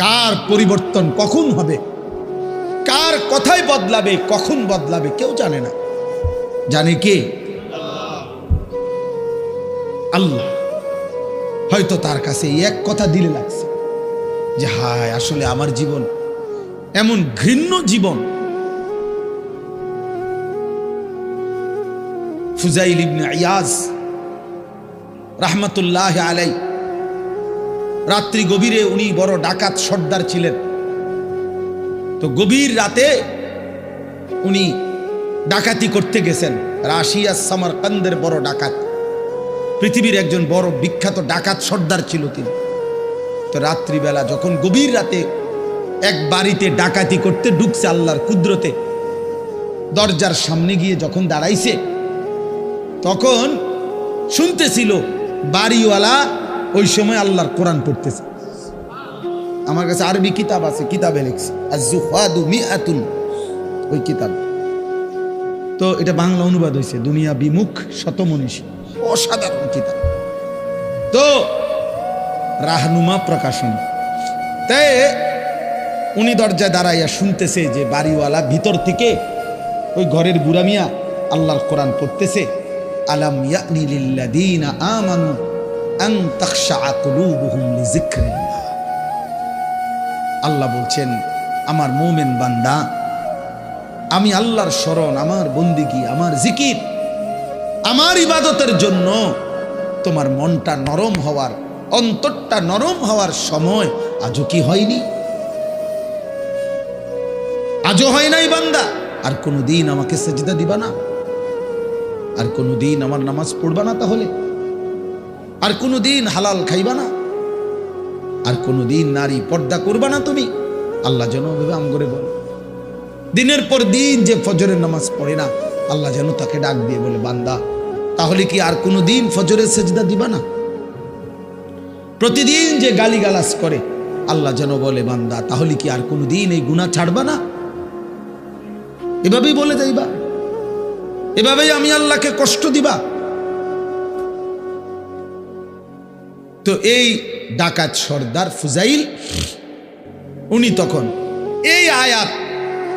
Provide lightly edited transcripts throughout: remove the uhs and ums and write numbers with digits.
কার পরিবর্তন কখন হবে, কার কথাই বদলাবে, কখন বদলাবে কেউ জানে না। জানে কে? আল্লাহ। হয়তো তার কাছে এক কথা দিলে লাগছে যে হায় আসলে আমার জীবন এমন ঘৃণ্য জীবন। ফুজাইল ইবনে ইয়াজ রাহমাতুল্লাহ আলাই, রাত্রি গভীরে উনি বড় ডাকাত সর্দার ছিলেন। তো গভীর রাতে উনি ডাকাতি করতে গেছেন। রাশিয়া সামারকান্দের বড় ডাকাত, পৃথিবীর একজন বড় বিখ্যাত ডাকাত সর্দার ছিল তিনি। তো রাত্রিবেলা যখন গভীর রাতে এক বাড়িতে ডাকাতি করতে ঢুকছে আল্লাহর কুদরতে, দরজার সামনে গিয়ে যখন দাঁড়াইছে তখন শুনতেছিল বাড়িওয়ালা ওই সময় আল্লাহর কোরআন পড়তেছে। আমার কাছে আরবি কিতাব আছে, কিতাবে লিখছে আজ-জুহাদু মিআতুন, ওই কিতাব। তো এটা বাংলা অনুবাদ হয়েছে দুনিয়া বিমুখ শতমনীষী, অসাধারণ কিতাব। তো রাহনুমা প্রকাশন। তাই উনি দরজায় দাঁড়াইয়া শুনতেছে যে বাড়িওয়ালা ভিতর থেকে ওই ঘরের বুড়া মিয়া আল্লাহর কোরআন পড়তেছে। আলাম ইয়ানি লিল্লাযীনা আমানু আন তাখশা কুলুবুহুম লিযিকরিল্লাহ। আল্লাহ বলছেন আমার মুমিন বান্দা, আমি আল্লাহর শরণ, আমার বন্দিগি, আমার জিকির, আমার ইবাদতের জন্য তোমার মনটা নরম হওয়ার, অন্তরটা নরম হওয়ার সময় আজও কি হয়নি? আজও হয় নাই বান্দা? আর কোনোদিন আমাকে সেজদা দিবা না? আর কোনোদিন আমার নামাজ পড়বা না? তাহলে আর কোনোদিন হালাল খাইবা না? আর কোনোদিন নারী পর্দা করবা না তুমি? আল্লাহ যেন ভেবে আম করে বলে, দিনের পর দিন যে ফজরের নামাজ পড়ে না, আল্লাহ যেন তাকে ডাক দিয়ে বলে বান্দা তাহলে কি আর কোনোদিন ফজরের সেজদা দিবা না? প্রতিদিন যে গালিগালাজ করে, আল্লাহ যেন বলে বান্দা তাহলে কি আর কোনোদিন এই গুনাহ ছাড়বা না? এভাবেই বলে যাইবা, এভাবেই আমি আল্লাহকে কষ্ট দিবা। তো এই ডাকাত সর্দার ফুজাইল, উনি তখন এই আয়াত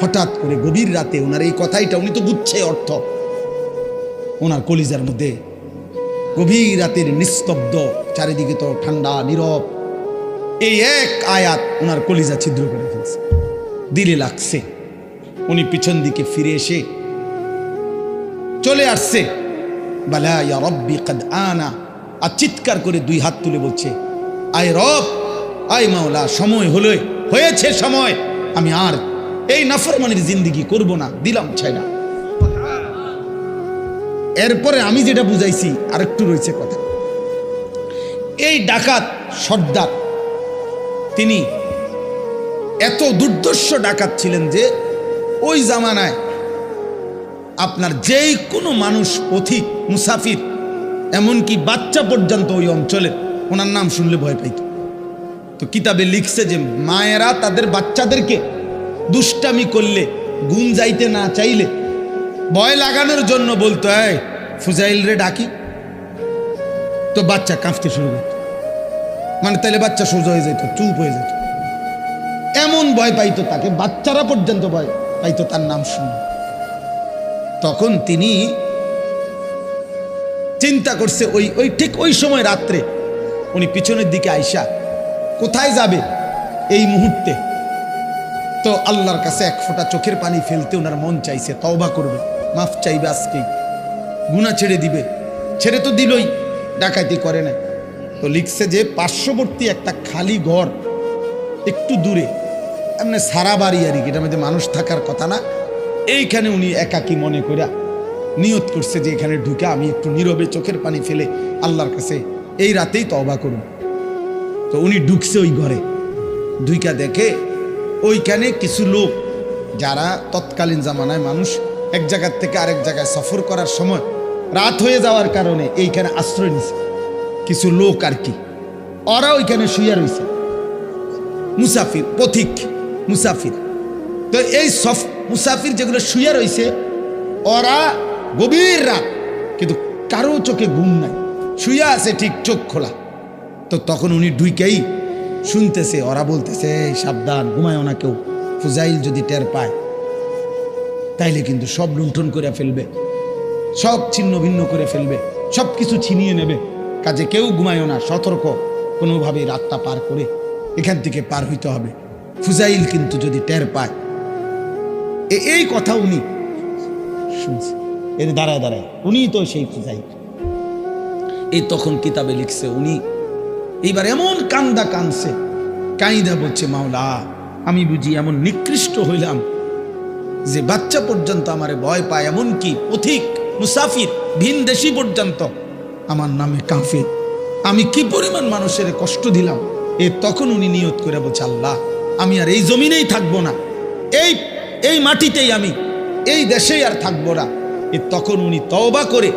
হঠাৎ করে গভীর রাতে ওনার এই কথাইটা, উনি তো বুঝছে অর্থ, ওনার কলিজার মধ্যে গভীর রাতের নিস্তব্ধ, চারিদিকে তো ঠান্ডা নীরব, এই এক আয়াত ওনার কলিজা ছিদ্র করে ফেলছে, দিলে লাগছে। উনি পিছন দিকে ফিরে এসে চলে আসছে, বালা ইয়া রব্বি কদ আনা, আর চিৎকার করে দুই হাত তুলে বলছে আয় রব, আয় মাওলা, সময় হলো, হয়েছে সময়, আমি আর এই নাফরমানির জিন্দেগি করব না, দিলাম ছাইড়া। এরপরে আমি যেটা বুঝাইছি আরেকটু রয়েছে কথা। এই ডাকাত সর্দার তিনি এত দুর্ধর্ষ ডাকাত ছিলেন যে ওই জামানায় আপনার যেই কোনো মানুষ, পথিক, মুসাফির, এমনকি বাচ্চা পর্যন্ত ওই অঞ্চলে ওনার নাম শুনলে ভয় পাইত। তো কিতাবে লিখছে যে মায়েরা তাদের বাচ্চাদেরকে দুষ্টামি করলে, গুম যাইতে না চাইলে ভয় লাগানোর জন্য বলতো এই ফুজাইল রে ডাকি, তো বাচ্চা কাঁপতে শুরু করত, মানে তাহলে বাচ্চা সোজা হয়ে যেত, চুপ হয়ে যেত, এমন ভয় পাইতো তাকে, বাচ্চারা পর্যন্ত ভয় পাইতো তার নাম শুনে। তখন তিনি চিন্তা করছে ওই ঠিক ওই সময় রাত্রে উনি পিছনের দিকে আইসা কোথায় যাবে এই মুহূর্তে, তো আল্লাহর কাছে এক ফোঁটা চোখের পানি ফেলতে ওনার মন চাইছে, তওবা করবে, মাফ চাইবে, আজকেই গুনাহ ছেড়ে দিবে। ছেড়ে তো দিলই, ডাকাতি করে না। তো লিখছে যে পার্শ্ববর্তী একটা খালি ঘর একটু দূরে, এমনি সারা বাড়ি আর কি, এটার মধ্যে মানুষ থাকার কথা না, এইখানে উনি একাকী মনে করে নিয়ত করছে যে এখানে ঢুকে আমি একটু নীরবে চোখের পানি ফেলে আল্লাহর কাছে এই রাতেই তওবা করুন। তো উনি ঢুকছে ওই ঘরে, ঢুইকা দেখে ওইখানে কিছু লোক, যারা তৎকালীন জামানায় মানুষ এক জায়গার থেকে আরেক জায়গায় সফর করার সময় রাত হয়ে যাওয়ার কারণে এইখানে আশ্রয় নিছে কিছু লোক আর কি, ওরা ওইখানে শুয়ে রয়েছে, মুসাফির, পথিক মুসাফির। তো এই মুসাফির যেগুলো শুয়ে রয়েছে, ওরা গভীর রাত, কিন্তু কারো চোখে ঘুম নাই, শুয়ে আছে ঠিক চোখ খোলা। তো তখন উনি ঢুকেই শুনতেছে, ওরা বলতেছে এই সাবধান, ঘুমায়ও না কেউ, ফুজাইল যদি টের পায় তাইলে কিন্তু সব লুণ্ঠন করে ফেলবে, সব ছিন্ন ভিন্ন করে ফেলবে, সব কিছু ছিনিয়ে নেবে, কাজে কেউ ঘুমায়ও না, সতর্ক, কোনোভাবেই রাতটা পার করে এখান থেকে পার হইতে হবে। ফুজাইল কিন্তু যদি টের পায়, এই কথা উনি শুনছে, এর দাঁড়ায় দাঁড়ায়, উনি তো সেই ফুজাইল। এই তখন কিতাবে লিখছে, উনি এইবার এমন কান্দা কানছে, কাইদা বলছে মাওলা আমি বুঝি এমন নিকৃষ্ট হইলাম যে বাচ্চা পর্যন্ত আমারে ভয় পায়, এমনকি পথিক মুসাফির ভিন দেশি পর্যন্ত আমার নামে কাফের, আমি কি পরিমাণ মানুষের কষ্ট দিলাম। তখন উনি নিয়ত করে বলছে আল্লাহ আমি আর এই জমিনেই থাকবো না, এই মাটিতেই, আমি এই দেশেই আর থাকবো না। তখন উনি তওবা করে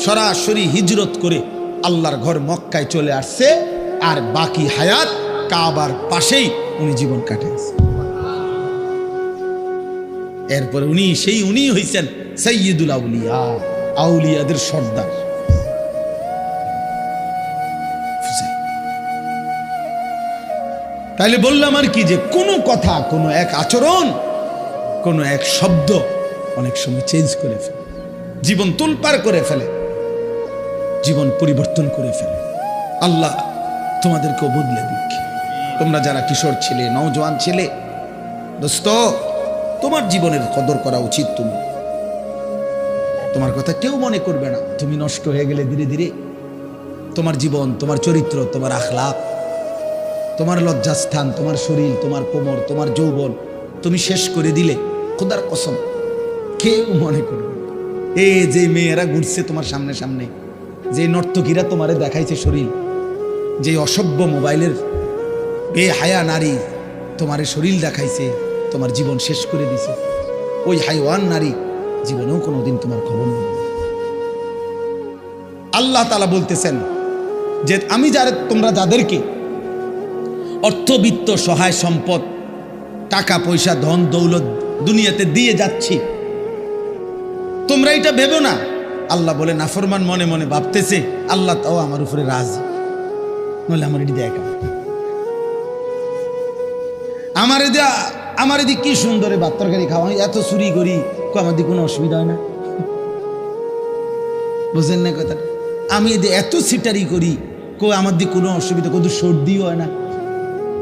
সরাসরি হিজরত করে আল্লাহর ঘর মক্কায় চলে আসছে, আর বাকি হায়াত কাবার পাশেই উনি জীবন কাটাইছে। এরপরে উনি হইছেন সাইয়্যিদুল আউলিয়া, আউলিয়াদের সর্দার। তাইলে বললাম আর কি, যে কোনো কথা, কোনো এক আচরণ, কোনো এক শব্দ অনেক সময় চেঞ্জ করে ফেলে, জীবন তোলপাড় করে ফেলে, জীবন পরিবর্তন করে ফেলে। আল্লাহ তোমাদেরকেও বদলে দিক। তোমরা যারা কিশোর ছেলে, নওজোয়ান ছেলে, দোস্ত, তোমার জীবনের কদর করা উচিত। তোমার কথা কেউ মনে করবে না, তুমি নষ্ট হয়ে গেলে ধীরে ধীরে তোমার জীবন, তোমার চরিত্র, তোমার আখলাক, তোমার লজ্জাস্থান, তোমার শরীর, তোমার কোমর, তোমার যৌবন তুমি শেষ করে দিলে, খোদার কসম কেউ মনে করবে। এই যে মেয়েরা ঘুরছে তোমার সামনে সামনে, যে নর্তকীরা তোমারে দেখাইছে শরীর, যে অসভ্য মোবাইলের বেহায়া নারী তোমারে শরীর দেখাইছে, তোমার জীবন শেষ করে দিছে, ওই হাইওয়ান নারী জীবনেও কোনোদিন তোমার খবর নেবে। আল্লাহ তাআলা বলতেছেন যে আমি তোমরা যাদেরকে অর্থবিত্ত, সহায় সম্পদ, টাকা পয়সা, ধন দৌলত দুনিয়াতে দিয়ে যাচ্ছি, তোমরা এটা ভেবো না। আল্লাহ বলে নাফরমান মনে মনে ভাবতেছে আল্লাহ তাও আমার উপরে রাজি, নইলে আমার এটি দেখা, আমার এদিকে কি সুন্দরে ভাত তরকারি খাওয়া, এত চুরি করি, আমার দিকে কোনো অসুবিধা হয় না, বুঝেন না কথা? আমি এত সিটারি করি, আমার দিকে কোনো অসুবিধা, কত সর্দিও হয় না।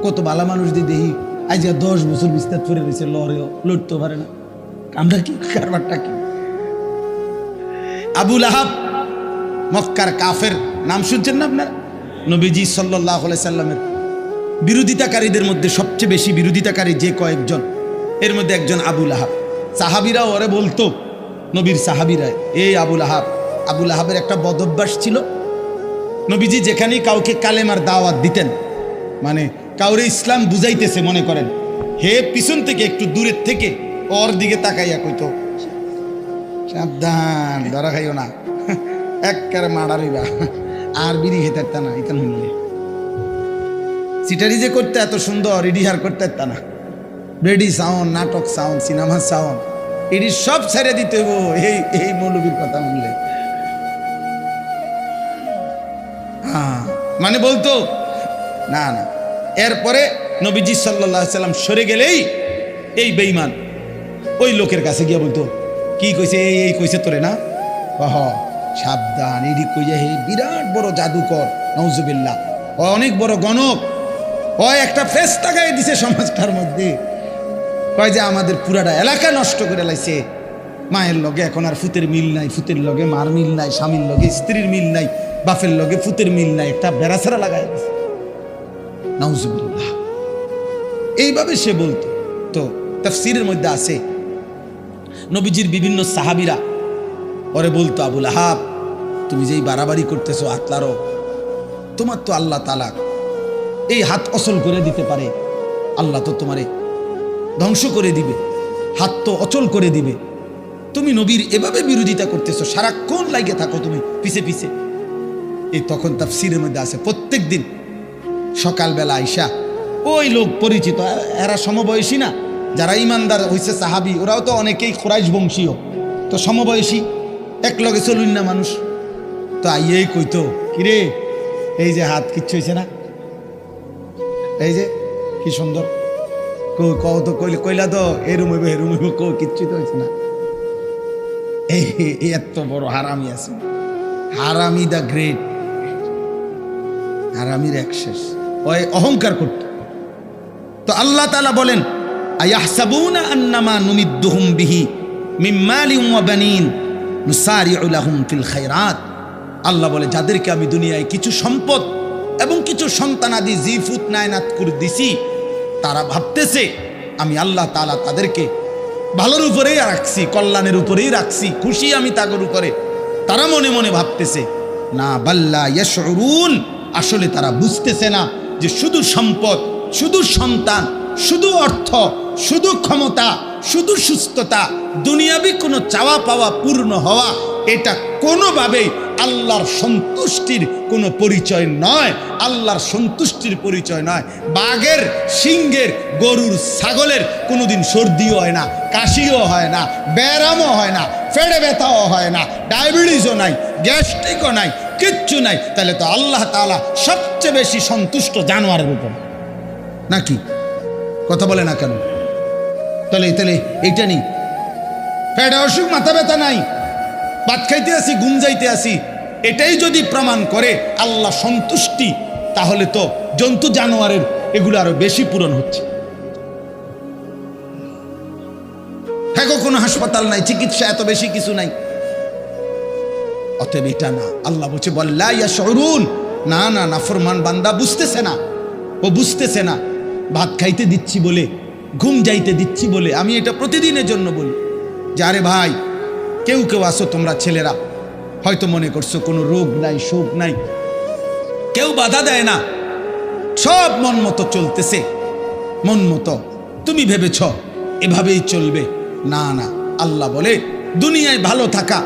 কত ভালো মানুষ দিয়ে দেখি আজ 10 বছর বিস্তার করে রয়েছে, লড়েও লড়তেও পারে না। আমরা কি কারবারটা কি? আবু লাহাব মক্কার কাফের, নাম শুনছেন না আপনার? নবীজি সাল্লাল্লাহু আলাইহি সাল্লামের বিরোধিতাকারীদের মধ্যে সবচেয়ে বেশি বিরোধিতাকারী যে কয়েকজন, এর মধ্যে একজন আবু লাহাব। সাহাবীরা ওরে বলতো, নবীর সাহাবীরা, এই আবু লাহাব। আবু লাহাবের একটা বদঅভ্যাস ছিল, নবীজি যেখানেই কাউকে কালেমার দাওয়াত দিতেন, মানে কাউরে ইসলাম বুঝাইতেছে মনে করেন, হে পিছন থেকে একটু দূরের থেকে ওর দিকে তাকাইয়া কইতো সাবধান, ধরা খাইও না, একবারে মারারিবা, আর বিড়ি খেতে না, ইতান হইলে সিটারি যে করতে এত সুন্দর, ইডিহার করতে না, বেডি সাউন্ড, নাটক সাউন্ড, সিনেমা সাউন্ড, এটি সব ছেড়ে দিতে হইব এই মৌলবীর কথা শুনলে। হ্যাঁ, মানে বলতো না না। এরপরে নবীজি সাল্লাল্লাহু আলাইহি সাল্লাম সরে গেলেই এই বেঈমান ওই লোকের কাছে গিয়ে বলতো, কি কইছে, এই কইছে তোরে না, সাবধান, এটি কইয়া হে বিরাট বড় জাদুকর, নাউজুবিল্লাহ, ও অনেক বড় গণক, ও একটা ফেরেশতা গায়ে দিছে সমাজটার মধ্যে, কয় যে আমাদের পুরাটা এলাকা নষ্ট করে লাইছে, মায়ের লগে এখন আর ফুতের মিল নাই, ফুতের লগে মার মিল নাই, স্বামীর লগে স্ত্রীর মিল নাই, বাপের লগে ফুতের মিল নাই, একটা বেড়াছাড়া লাগাই দিছে, নাউজুবিল্লাহ। এইভাবে সে বলতো। তো তাফসীরের মধ্যে আছে, নবীজির বিভিন্ন সাহাবীরা ওরে বলতো, আবু লাহাব তুমি যেই বাড়াবাড়ি করতেছো, আতলারো, তোমার তো আল্লাহ তাআলা এই হাত অচল করে দিতে পারে, আল্লাহ তো তোমারে ধ্বংস করে দিবে, হাত তো অচল করে দিবে, তুমি নবীর এভাবে বিরোধিতা করতেছো, সারাক্ষণ লাগে থাকো তুমি পিছে পিছে। এই তখন তাফসীরের মধ্যে আছে, প্রত্যেক দিন সকালবেলা আইসা ওই লোক পরিচিত, এরা সমবয়সী না, যারা ইমানদার হয়েছে সাহাবী, ওরাও তো অনেকেই কুরাইশ বংশীয়, তো সমবয়সী, এক লগে চলুন না মানুষ, তো আইয়েই কইতো, কিরে এই যে হাত কিচ্ছু হয়েছে না, এই যে কি সুন্দর কও তো কইলা তো এরুম হইব কও, কিচ্ছু তো হয়েছে না। এই এত বড় হারামি আছে, হারামি দ্য গ্রেট, হারামির এক শেষ, ওই অহংকার করত। তো আল্লাহ তাআলা বলেন আয়াহসাবুনা আন্নামা নুমিদ্দুহুম বিহি মিন মালিন ওয়া বানিন নুসারিউ লাহুম ফিল খায়রাত। আল্লাহ বলে যাদেরকে আমি দুনিয়ায় কিছু সম্পদ এবং কিছু সন্তানাদি জিফুত নায়নাত করে দিছি, তারা ভাবতেছে আমি আল্লাহ তাআলা তাদেরকে ভালোর উপরেই রাখছি, কল্যাণের উপরেই রাখছি, খুশি আমি তাদের উপরে। তারা মনে মনে ভাবতেছে না, বাল্লা ইয়াশউরুন, আসলে তারা বুঝতেছে না যে শুধু সম্পদ, শুধু সন্তান, শুধু অর্থ, শুধু ক্ষমতা, শুধু সুস্থতা, দুনিয়াবি কোনো চাওয়া পাওয়া পূর্ণ হওয়া, এটা কোনোভাবেই আল্লাহর সন্তুষ্টির কোনো পরিচয় নয়। আল্লাহর সন্তুষ্টির পরিচয় নয়। বাঘের, সিংহের, গরুর, ছাগলের কোনোদিন সর্দিও হয় না, কাশিও হয় না, ব্যায়ামও হয় না, পেটে ব্যথাও হয় না, ডায়াবেটিসও নাই, গ্যাস্ট্রিকও নাই, কিচ্ছু নাই। তাহলে তো আল্লাহ তাআলা সবচেয়ে বেশি সন্তুষ্ট জানোয়ারের উপর, নাকি? কথা বলে না কেন? তাহলে এইটা নেই, পেটে অসুখ, মাথা ব্যথা নাই, ভাত খাইতে আসি, ঘুম যাইতে আসি, এটাই যদি প্রমাণ করে আল্লাহ সন্তুষ্টি, তাহলে তো জন্তু জানোয়ারের এগুলো আরো বেশি পূরণ হচ্ছে। হ্যাঁ, কোনো হাসপাতাল নাই, চিকিৎসা এত বেশি কিছু নাই। অতএব এটা না, আল্লাহ বলছে বল্লা ইয়াশউরুন, না না, নাফরমান বান্দা বুঝতেছে না, ও বুঝতেছে না। ভাত খাইতে দিচ্ছি বলে, ঘুম যাইতে দিচ্ছি বলে আমি এটা প্রতিদিনের জন্য বলি যে আরে ভাই, কেউ কেউ আসো তোমরা ছেলেরা, হয়তো মনে করছো কোনো রোগ নাই, শোক নাই, কেউ বাধা দেয় না, সব মন মতো চলতেছে, মন মতো তুমি ভেবেছ এভাবেই চলবে। না না, আল্লাহ বলে দুনিয়ায় ভালো থাকা,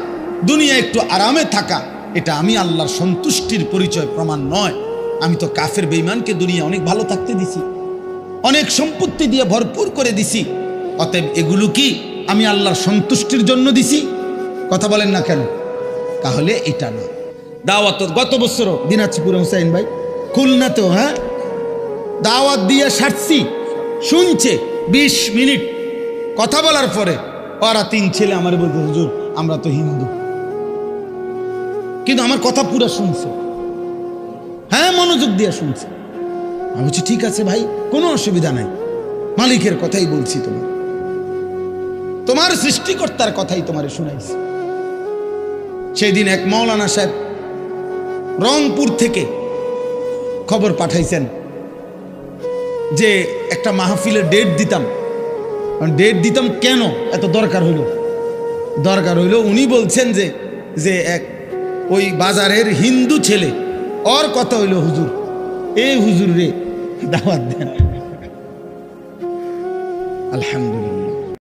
দুনিয়ায় একটু আরামে থাকা, এটা আমি আল্লাহর সন্তুষ্টির পরিচয় প্রমাণ নয়। আমি তো কাফের বেঈমানকে দুনিয়া অনেক ভালো থাকতে দিছি, অনেক সম্পত্তি দিয়ে ভরপুর করে দিছি। অতএব এগুলো কি আমি আল্লাহর সন্তুষ্টির জন্য দিছি? কথা বলেন না কেন? তাহলে এটা না। দাওয়াত গত বছরও দিনাজপুরে হুসাইন ভাই খুলনাতে, হ্যাঁ, দাওয়াত দিয়ে সারছি, শুনছে 20 মিনিট কথা বলার পরে ওরা 3 ছেলে আমার বলতে, হুজুর আমরা তো হিন্দু, কিন্তু আমার কথা পুরো শুনছে, হ্যাঁ, মনোযোগ দিয়ে শুনছে। আমি বলছি ঠিক আছে ভাই, কোনো অসুবিধা নাই, মালিকের কথাই বলছি, তোমার সৃষ্টিকর্তার কথাই তোমারে শুনাইছি। সেই দিন এক মাওলানা সাহেব রংপুর থেকে খবর পাঠাইছেন যে একটা মাহফিলের ডেট দিতাম কেন এত দরকার হইল, উনি বলছেন যে এক ওই বাজারের হিন্দু ছেলে, ওর কথা হইল হুজুর, এই হুজুর রে দাওয়াত দেন। আলহামদুলিল্লাহ,